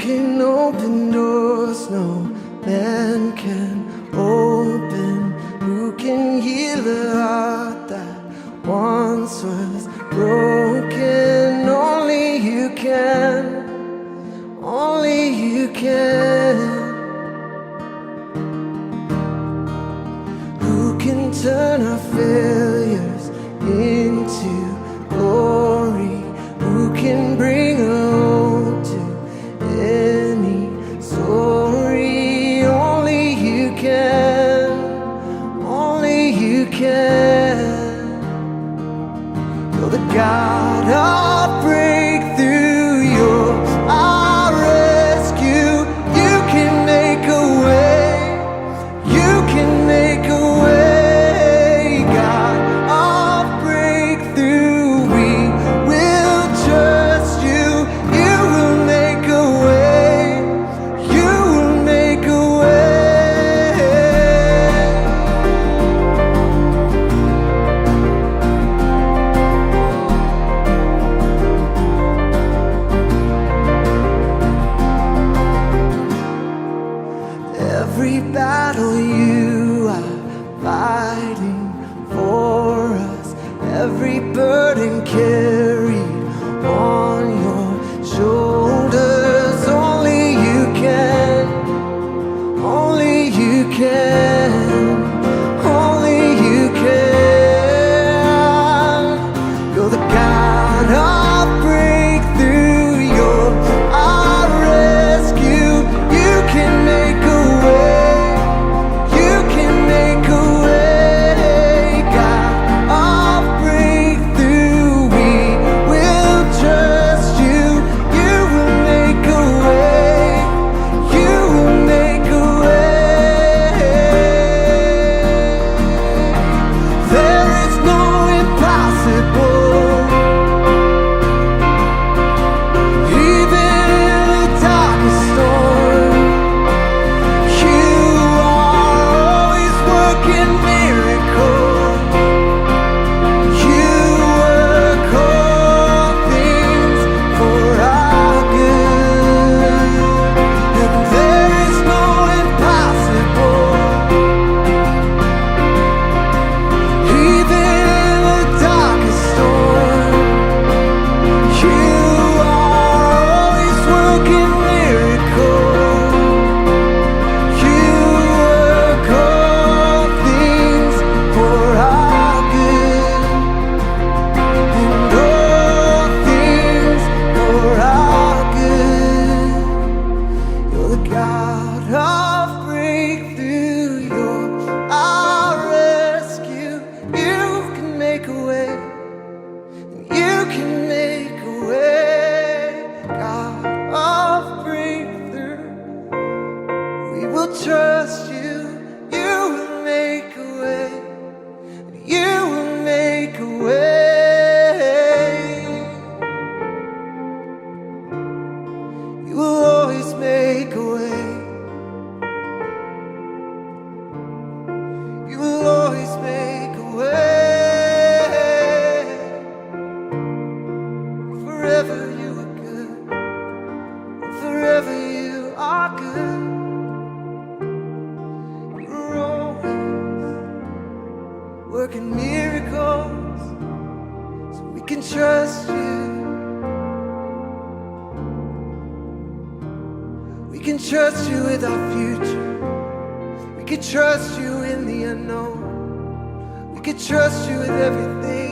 can open doors no man can open. Who can heal a heart that once was broken? Only you can, only you can. Who can turn our failures into glory? Who can bring a hope to any story? Only you can, only you can. You're the God of breakthrough, you're our rescue. You can make a way, you can make a way. God of breakthrough, we will trust you. You will make a way, you will make a way. Every battle you are fighting for us, every burden carried on your shoulders. Only you can, only you can, only you can. You're the God of breakthrough, you're our rescue. You can make a way, you can make a way. God of breakthrough, we will trust you. You will make a way, you will make a way. There is no impossible, even in the darkest storm. You are always working miracles. You work all things for our good. And there is no impossible, even in the darkest storm. You are always working miracles. You work all things for our good, and all things for our good. You're the God of breakthrough, you're our rescue. You can make a way, you can make a way. God of breakthrough, we will trust you. You will make a way, you will make a way. You will always make a way. You will always make a way. Forever you are good, forever you are good. You're always working miracles, so we can trust you. We can trust you with our future. We can trust you in the unknown. We can trust you with everything.